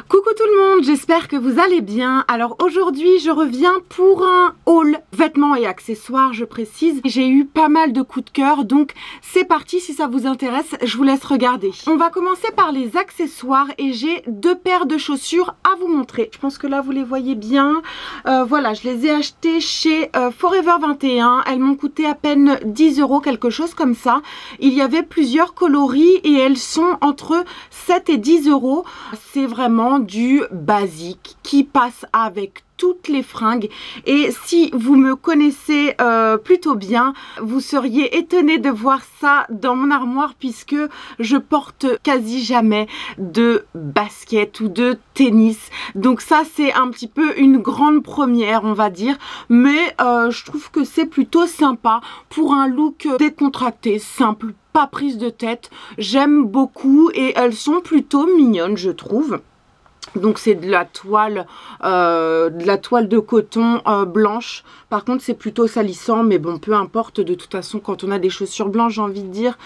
Coucou tout le monde, j'espère que vous allez bien. Alors aujourd'hui je reviens pour un haul vêtements et accessoires, je précise. J'ai eu pas mal de coups de cœur, donc c'est parti. Si ça vous intéresse, je vous laisse regarder. On va commencer par les accessoires et j'ai deux paires de chaussures à vous montrer. Je pense que là vous les voyez bien. Voilà, je les ai achetées chez Forever 21. Elles m'ont coûté à peine 10 €, quelque chose comme ça. Il y avait plusieurs coloris et elles sont entre 7 et 10 €. C'est vraiment du basique qui passe avec toutes les fringues, et si vous me connaissez plutôt bien, vous seriez étonné de voir ça dans mon armoire, puisque je porte quasi jamais de basket ou de tennis. Donc ça c'est un petit peu une grande première, on va dire, mais je trouve que c'est plutôt sympa pour un look décontracté, simple, pas prise de tête. J'aime beaucoup et elles sont plutôt mignonnes, je trouve. Donc c'est de la toile de coton blanche. Par contre c'est plutôt salissant, mais bon, peu importe. De toute façon, quand on a des chaussures blanches, j'ai envie de dire,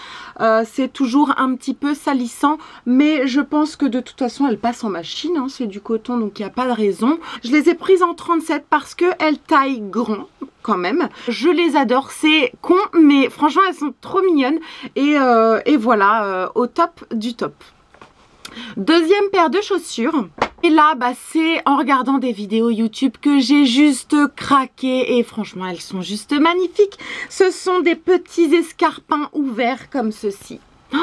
c'est toujours un petit peu salissant, mais je pense que de toute façon elles passent en machine, hein. C'est du coton, donc il n'y a pas de raison. Je les ai prises en 37 parce qu'elles taillent grand quand même. Je les adore, c'est con, mais franchement elles sont trop mignonnes. Et voilà, au top du top. Deuxième paire de chaussures. Et là, c'est en regardant des vidéos YouTube que j'ai juste craqué. Et franchement, elles sont juste magnifiques. Ce sont des petits escarpins ouverts comme ceci. Oh,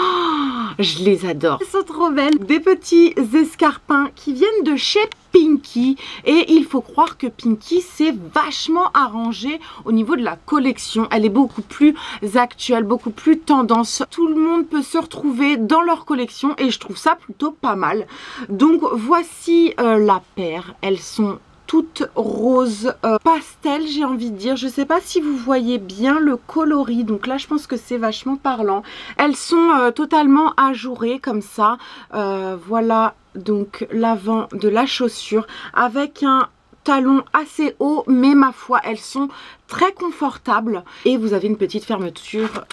je les adore. Elles sont trop belles. Des petits escarpins qui viennent de chez Pinky. Et il faut croire que Pinky s'est vachement arrangé au niveau de la collection. Elle est beaucoup plus actuelle, beaucoup plus tendance. Tout le monde peut se retrouver dans leur collection et je trouve ça plutôt pas mal. Donc voici la paire. Elles sont toutes roses pastel, j'ai envie de dire. Je sais pas si vous voyez bien le coloris, donc là je pense que c'est vachement parlant. Elles sont totalement ajourées comme ça. Voilà donc l'avant de la chaussure avec un talon assez haut, mais ma foi elles sont très confortables. Et vous avez une petite fermeture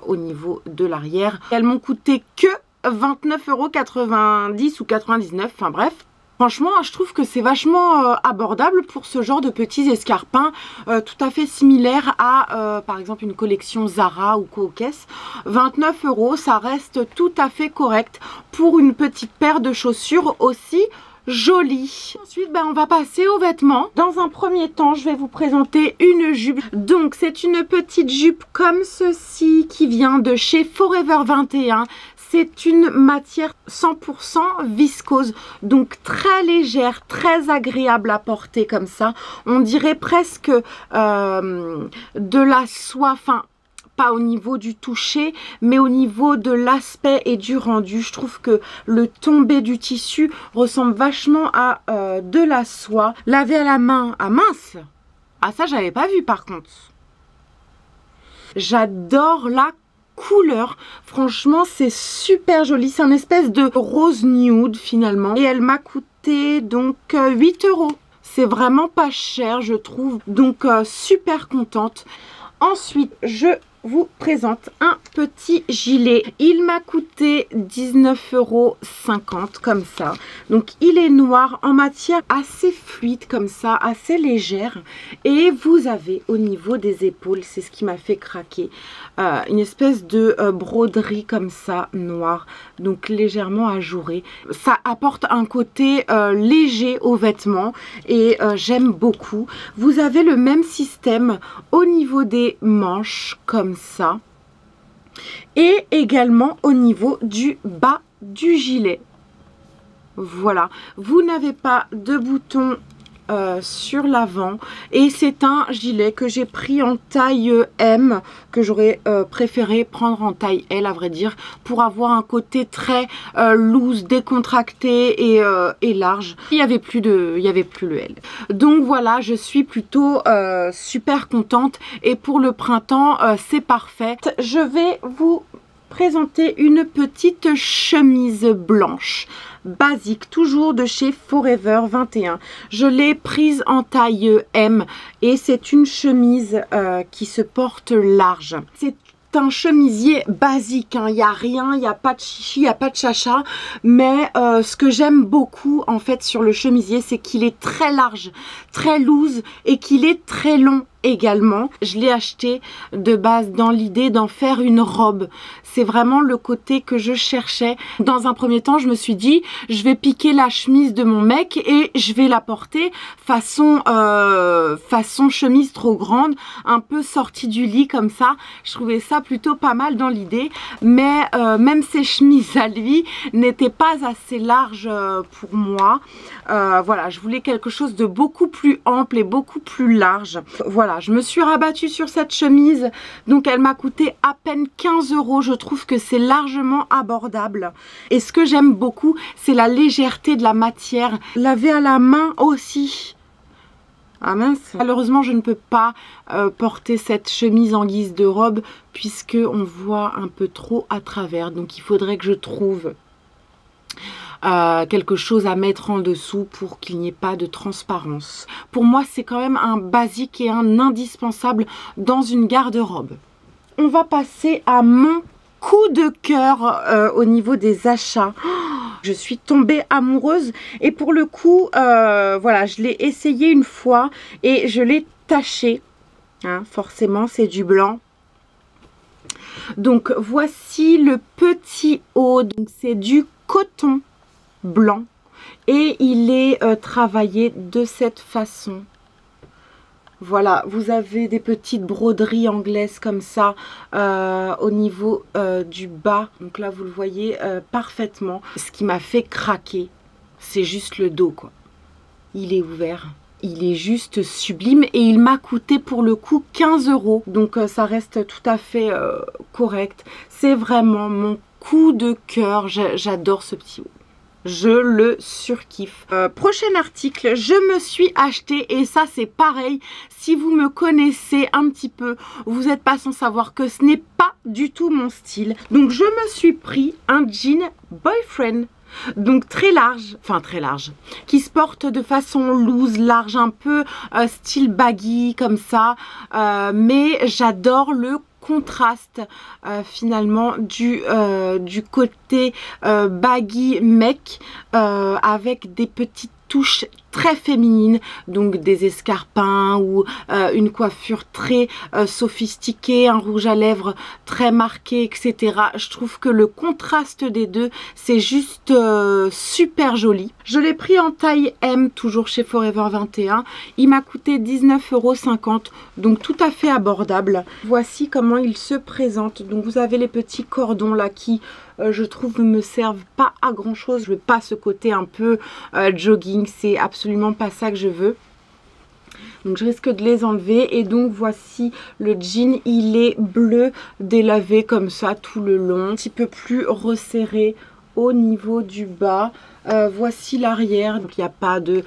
au niveau de l'arrière. Elles m'ont coûté que 29,90 € ou 99 €, enfin bref. Franchement, je trouve que c'est vachement abordable pour ce genre de petits escarpins, tout à fait similaires à, par exemple, une collection Zara ou Cowcase. 29 €, ça reste tout à fait correct pour une petite paire de chaussures aussi jolie. Ensuite, on va passer aux vêtements. Dans un premier temps, je vais vous présenter une jupe. Donc, c'est une petite jupe comme ceci qui vient de chez Forever 21. C'est une matière 100% viscose, donc très légère, très agréable à porter comme ça. On dirait presque de la soie, enfin pas au niveau du toucher, mais au niveau de l'aspect et du rendu. Je trouve que le tombé du tissu ressemble vachement à de la soie. Lavé à la main, ah mince! Ah ça j'avais pas vu par contre. J'adore la couleur, franchement c'est super joli, c'est un espèce de rose nude finalement, et elle m'a coûté donc 8 €. C'est vraiment pas cher je trouve, donc super contente. Ensuite je vous présente un petit gilet. Il m'a coûté 19,50 € comme ça. Donc il est noir en matière assez fluide comme ça, assez légère. Et vous avez au niveau des épaules, c'est ce qui m'a fait craquer, une espèce de broderie comme ça, noire. Donc légèrement ajourée. Ça apporte un côté léger aux vêtements et j'aime beaucoup. Vous avez le même système au niveau des manches comme ça, et également au niveau du bas du gilet. Voilà, vous n'avez pas de bouton sur l'avant, et c'est un gilet que j'ai pris en taille M, que j'aurais préféré prendre en taille L à vrai dire, pour avoir un côté très loose, décontracté et large. Il n'y avait plus le L. Donc voilà, je suis plutôt super contente, et pour le printemps c'est parfait. Je vais vous présenter une petite chemise blanche basique, toujours de chez Forever 21. Je l'ai prise en taille M et c'est une chemise qui se porte large. C'est un chemisier basique, hein. Il n'y a rien, il n'y a pas de chichi, il n'y a pas de chacha. Mais ce que j'aime beaucoup en fait sur le chemisier, c'est qu'il est très large, très loose et qu'il est très long également. Je l'ai acheté de base dans l'idée d'en faire une robe. C'est vraiment le côté que je cherchais. Dans un premier temps, je me suis dit, je vais piquer la chemise de mon mec et je vais la porter façon chemise trop grande, un peu sortie du lit comme ça. Je trouvais ça plutôt pas mal dans l'idée. Mais même ses chemises à lui n'étaient pas assez larges pour moi. Voilà, je voulais quelque chose de beaucoup plus ample et beaucoup plus large. Voilà, je me suis rabattue sur cette chemise. Donc elle m'a coûté à peine 15 €. Je trouve que c'est largement abordable. Et ce que j'aime beaucoup, c'est la légèreté de la matière. Laver à la main aussi. Ah mince. Malheureusement, je ne peux pas porter cette chemise en guise de robe puisque on voit un peu trop à travers. Donc il faudrait que je trouve quelque chose à mettre en dessous pour qu'il n'y ait pas de transparence. Pour moi, c'est quand même un basique et un indispensable dans une garde-robe. On va passer à mon coup de cœur au niveau des achats. Je suis tombée amoureuse et pour le coup, voilà, je l'ai essayé une fois et je l'ai taché. Hein, forcément, c'est du blanc. Donc, voici le petit haut. Donc, c'est du coton blanc et il est travaillé de cette façon. Voilà, vous avez des petites broderies anglaises comme ça au niveau du bas. Donc là, vous le voyez parfaitement. Ce qui m'a fait craquer, c'est juste le dos, quoi. Il est ouvert. Il est juste sublime et il m'a coûté pour le coup 15 €. Donc ça reste tout à fait correct. C'est vraiment mon coup de cœur. J'adore ce petit haut. Je le surkiffe. Prochain article, je me suis acheté, et ça c'est pareil, si vous me connaissez un petit peu, vous n'êtes pas sans savoir que ce n'est pas du tout mon style. Donc je me suis pris un jean boyfriend. Donc très large, enfin très large, qui se porte de façon loose, large, un peu style baggy comme ça, mais j'adore le contraste finalement du côté baggy mec avec des petites touches très féminines, donc des escarpins ou une coiffure très sophistiquée, un rouge à lèvres très marqué, etc. Je trouve que le contraste des deux, c'est juste super joli. Je l'ai pris en taille M, toujours chez Forever 21. Il m'a coûté 19,50 €, donc tout à fait abordable. Voici comment il se présente. Donc vous avez les petits cordons là qui je trouve ne me servent pas à grand chose. Je veux pas ce côté un peu jogging, c'est absolument pas ça que je veux. Donc je risque de les enlever. Et donc voici le jean, il est bleu délavé comme ça tout le long, un petit peu plus resserré au niveau du bas. Voici l'arrière, donc il n'y a pas de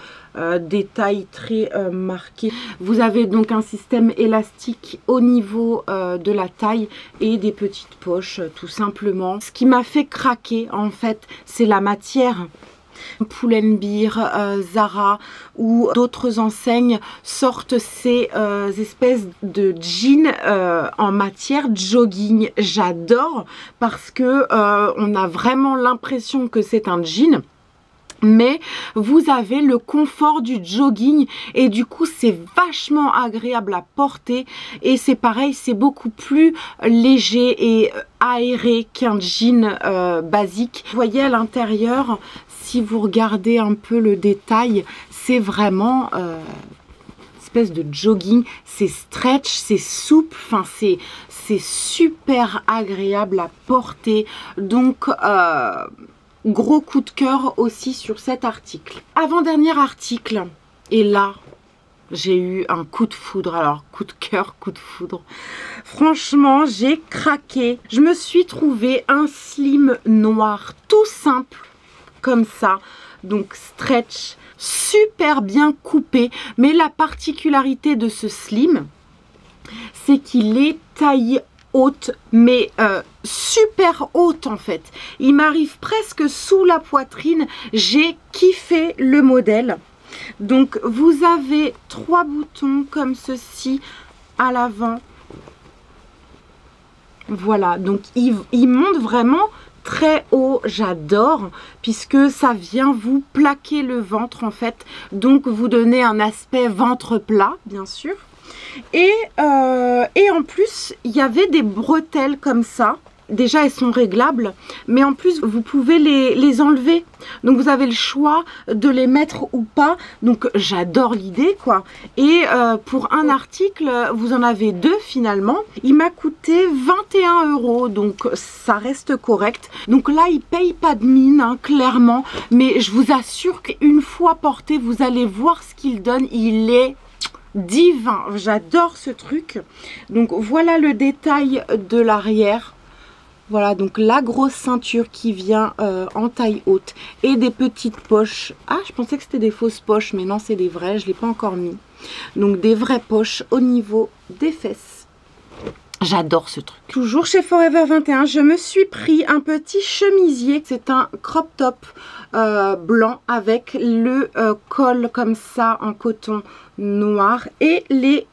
détails très marqués. Vous avez donc un système élastique au niveau de la taille et des petites poches tout simplement. Ce qui m'a fait craquer en fait, c'est la matière. Pull&Bear, Zara ou d'autres enseignes sortent ces espèces de jeans en matière jogging. J'adore parce que on a vraiment l'impression que c'est un jean, mais vous avez le confort du jogging et du coup c'est vachement agréable à porter et c'est pareil, c'est beaucoup plus léger et aéré qu'un jean basique. Vous voyez à l'intérieur, si vous regardez un peu le détail, c'est vraiment espèce de jogging, c'est stretch, c'est souple, enfin c'est super agréable à porter. Donc gros coup de cœur aussi sur cet article. Avant-dernier article, et là j'ai eu un coup de foudre. Alors coup de cœur, coup de foudre, franchement j'ai craqué. Je me suis trouvé un slim noir tout simple comme ça, donc stretch, super bien coupé. Mais la particularité de ce slim, c'est qu'il est taille haute, mais super haute en fait. Il m'arrive presque sous la poitrine. J'ai kiffé le modèle. Donc vous avez 3 boutons comme ceci à l'avant. Voilà, donc il monte vraiment très haut, j'adore, puisque ça vient vous plaquer le ventre en fait, donc vous donner un aspect ventre plat bien sûr. Et en plus il y avait des bretelles comme ça. Déjà elles sont réglables, mais en plus vous pouvez les enlever, donc vous avez le choix de les mettre ou pas, donc j'adore l'idée quoi. Et pour un article vous en avez deux finalement, il m'a coûté 21 €, donc ça reste correct. Donc là il paye pas de mine hein, clairement, mais je vous assure qu'une fois porté vous allez voir ce qu'il donne, il est divin, j'adore ce truc. Donc voilà le détail de l'arrière. Voilà, donc la grosse ceinture qui vient en taille haute et des petites poches. Ah, je pensais que c'était des fausses poches, mais non, c'est des vraies, je ne l'ai pas encore mis. Donc des vraies poches au niveau des fesses. J'adore ce truc. Toujours chez Forever 21, je me suis pris un petit chemisier. C'est un crop top blanc avec le col comme ça en coton noir et les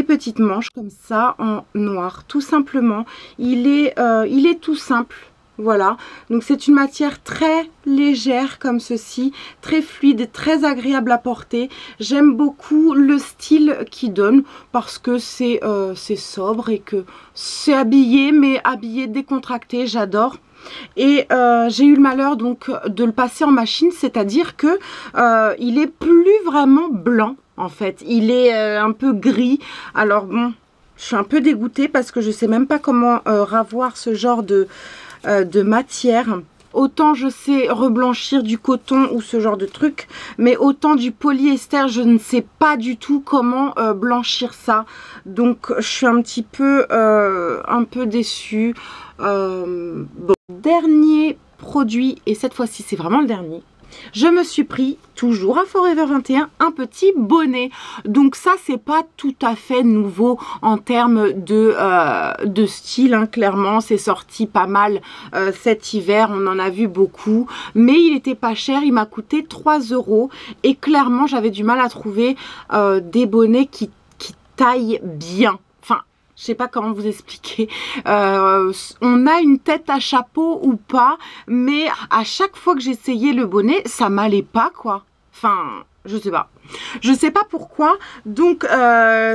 petites manches comme ça en noir. Tout simplement, il est tout simple. Voilà, donc c'est une matière très légère comme ceci, très fluide, très agréable à porter. J'aime beaucoup le style qu'il donne parce que c'est sobre et que c'est habillé, mais habillé décontracté, j'adore. Et j'ai eu le malheur donc de le passer en machine, c'est-à-dire que il est plus vraiment blanc en fait, il est un peu gris. Alors bon, je suis un peu dégoûtée parce que je sais même pas comment ravoir ce genre de matière. Autant je sais reblanchir du coton ou ce genre de truc, mais autant du polyester je ne sais pas du tout comment blanchir ça. Donc je suis un petit peu déçue. Bon, dernier produit, et cette fois-ci c'est vraiment le dernier. Je me suis pris, toujours à Forever 21, un petit bonnet. Donc ça, c'est pas tout à fait nouveau en termes de style. Hein. Clairement, c'est sorti pas mal cet hiver. On en a vu beaucoup. Mais il était pas cher. Il m'a coûté 3 €. Et clairement, j'avais du mal à trouver des bonnets qui taillent bien. Je sais pas comment vous expliquer. On a une tête à chapeau ou pas, mais à chaque fois que j'essayais le bonnet, ça m'allait pas quoi. Enfin, je sais pas. Je sais pas pourquoi. Donc,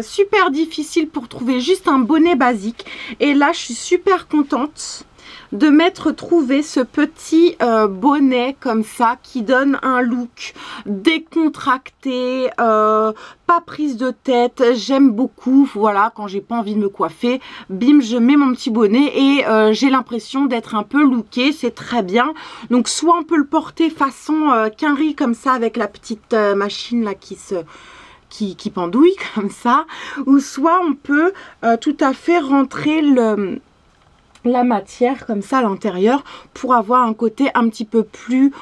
super difficile pour trouver juste un bonnet basique. Et là, je suis super contente de m'être trouvé ce petit bonnet comme ça qui donne un look décontracté, pas prise de tête. J'aime beaucoup. Voilà, quand j'ai pas envie de me coiffer, bim, je mets mon petit bonnet et j'ai l'impression d'être un peu lookée. C'est très bien. Donc soit on peut le porter façon quinri comme ça avec la petite machine là qui pendouille comme ça, ou soit on peut tout à fait rentrer la matière comme ça à l'intérieur pour avoir un côté un petit peu plus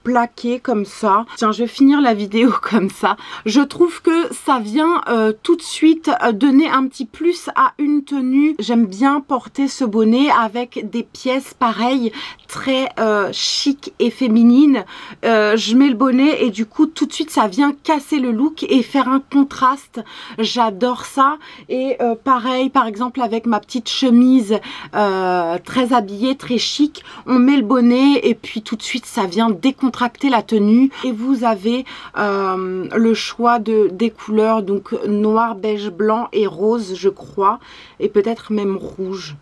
plaqué comme ça. Tiens, je vais finir la vidéo comme ça. Je trouve que ça vient tout de suite donner un petit plus à une tenue. J'aime bien porter ce bonnet avec des pièces pareilles, très chic et féminines. Je mets le bonnet et du coup tout de suite ça vient casser le look et faire un contraste. J'adore ça. Et pareil par exemple avec ma petite chemise très habillée, très chic, on met le bonnet et puis tout de suite ça vient décontracter la tenue. Et vous avez le choix des couleurs, donc noir, beige, blanc et rose je crois, et peut-être même rouge.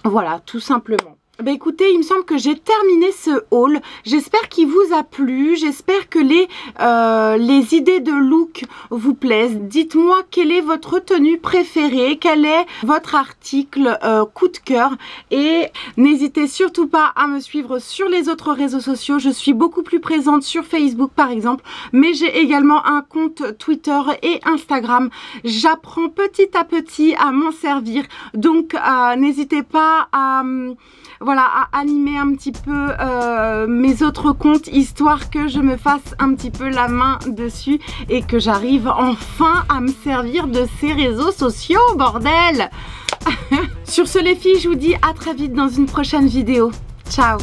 Voilà, tout simplement. Bah écoutez, il me semble que j'ai terminé ce haul. J'espère qu'il vous a plu. J'espère que les idées de look vous plaisent. Dites-moi quelle est votre tenue préférée, quel est votre article coup de cœur. Et n'hésitez surtout pas à me suivre sur les autres réseaux sociaux. Je suis beaucoup plus présente sur Facebook par exemple. Mais j'ai également un compte Twitter et Instagram. J'apprends petit à petit à m'en servir. Donc n'hésitez pas à... voilà, à animer un petit peu mes autres comptes, histoire que je me fasse un petit peu la main dessus et que j'arrive enfin à me servir de ces réseaux sociaux, bordel. Sur ce les filles, je vous dis à très vite dans une prochaine vidéo. Ciao.